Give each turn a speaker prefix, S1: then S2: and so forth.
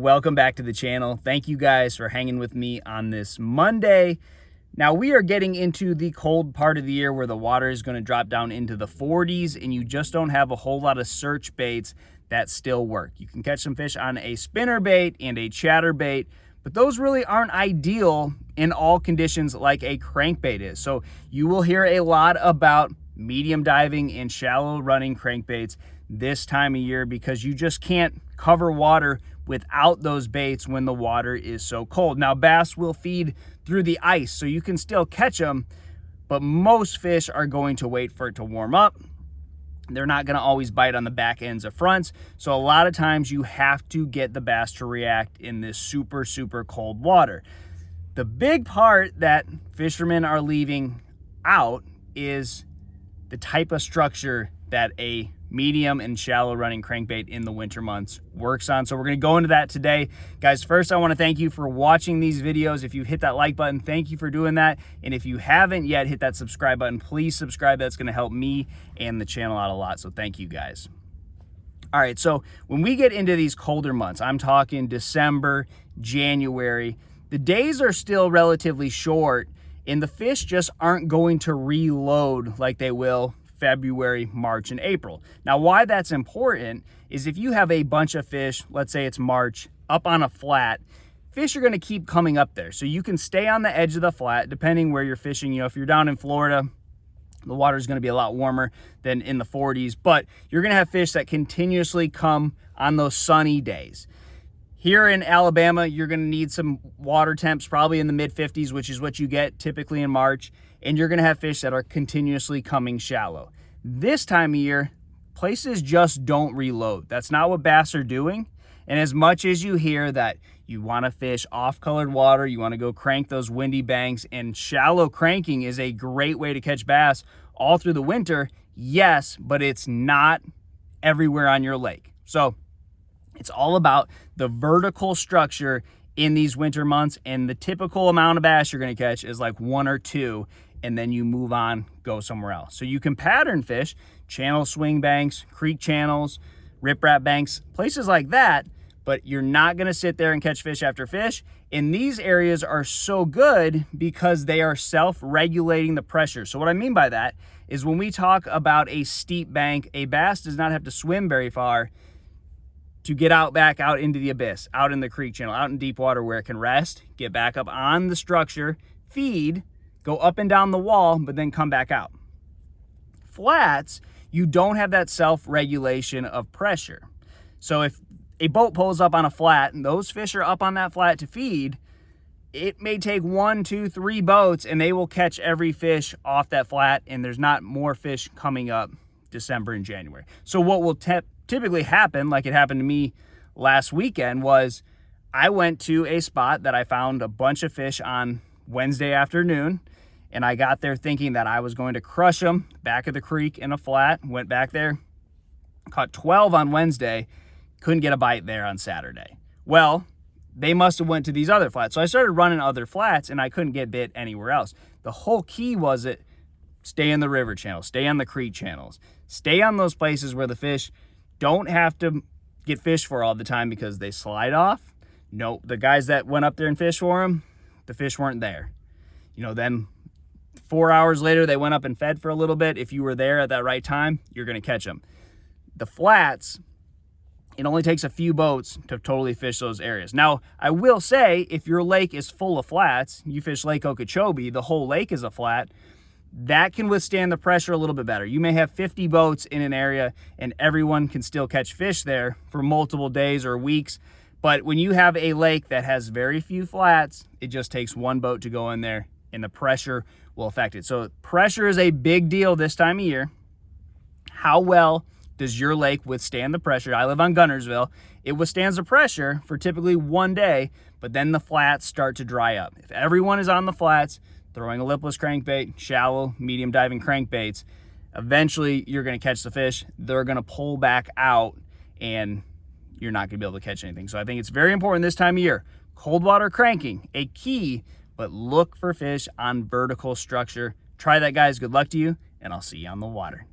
S1: Welcome back to the channel. Thank you guys for hanging with me on this Monday. Now we are getting into the cold part of the year where the water is going to drop down into the 40s and you just don't have a whole lot of search baits that still work. You can catch some fish on a spinner bait and a chatter bait, but those really aren't ideal in all conditions like a crankbait is. So you will hear a lot about medium diving and shallow running crankbaits this time of year because you just can't cover water without those baits when the water is so cold. Now bass will feed through the ice, so you can still catch them, but most fish are going to wait for it to warm up. They're not going to always bite on the back ends of fronts, so a lot of times you have to get the bass to react in this super cold water. The big part that fishermen are leaving out is the type of structure that a medium and shallow running crankbait in the winter months works on. So we're going to go into that today. Guys, first I want to thank you for watching these videos. If you've hit that like button, thank you for doing that. And if you haven't yet hit that subscribe button, please subscribe. That's going to help me and the channel out a lot. So thank you guys. All right, so when we get into these colder months, I'm talking December, January, the days are still relatively short and the fish just aren't going to reload like they will February, March, and April. Now, why that's important is if you have a bunch of fish, let's say it's March, up on a flat, fish are going to keep coming up there. So you can stay on the edge of the flat, depending where you're fishing. You know, if you're down in Florida, the water is going to be a lot warmer than in the 40s, but you're going to have fish that continuously come on those sunny days. Here in Alabama, you're going to need some water temps, probably in the mid 50s, which is what you get typically in March. And you're going to have fish that are continuously coming shallow. This time of year, places just don't reload. That's not what bass are doing. And as much as you hear that you want to fish off-colored water, you want to go crank those windy banks, and shallow cranking is a great way to catch bass all through the winter, yes, but it's not everywhere on your lake. So it's all about the vertical structure in these winter months, and the typical amount of bass you're going to catch is like 1 or 2, and then you move on, go somewhere else. So you can pattern fish, channel swing banks, creek channels, riprap banks, places like that, but you're not going to sit there and catch fish after fish. And these areas are so good because they are self-regulating the pressure. So what I mean by that is when we talk about a steep bank, a bass does not have to swim very far to get back out into the abyss, out in the creek channel, out in deep water where it can rest, get back up on the structure, feed, go up and down the wall, but then come back out. Flats, you don't have that self-regulation of pressure. So if a boat pulls up on a flat and those fish are up on that flat to feed, it may take 1, 2, 3 boats and they will catch every fish off that flat, and there's not more fish coming up December and January. So what will typically happen, like it happened to me last weekend, was I went to a spot that I found a bunch of fish on Wednesday afternoon, and I got there thinking that I was going to crush them back at the creek in a flat. Went back there, caught 12 on Wednesday, couldn't get a bite there on Saturday. Well, they must have went to these other flats. So I started running other flats and I couldn't get bit anywhere else. The whole key was stay in the river channel, stay on the creek channels, stay on those places where the fish don't have to get fished for all the time because they slide off. No, the guys that went up there and fished for them, the fish weren't there. You know, then 4 hours later, they went up and fed for a little bit. If you were there at that right time, you're going to catch them. The flats, it only takes a few boats to totally fish those areas. Now, I will say, if your lake is full of flats, you fish Lake Okeechobee, the whole lake is a flat, that can withstand the pressure a little bit better. You may have 50 boats in an area and everyone can still catch fish there for multiple days or weeks. But when you have a lake that has very few flats, it just takes 1 boat to go in there and the pressure will affect it. So pressure is a big deal this time of year. How well does your lake withstand the pressure? I live on Gunnersville. It withstands the pressure for typically 1 day, but then the flats start to dry up. If everyone is on the flats, throwing a lipless crankbait, shallow, medium diving crankbaits, eventually you're going to catch the fish. They're going to pull back out and you're not going to be able to catch anything. So I think it's very important this time of year. Cold water cranking, a key, but look for fish on vertical structure. Try that, guys. Good luck to you, and I'll see you on the water.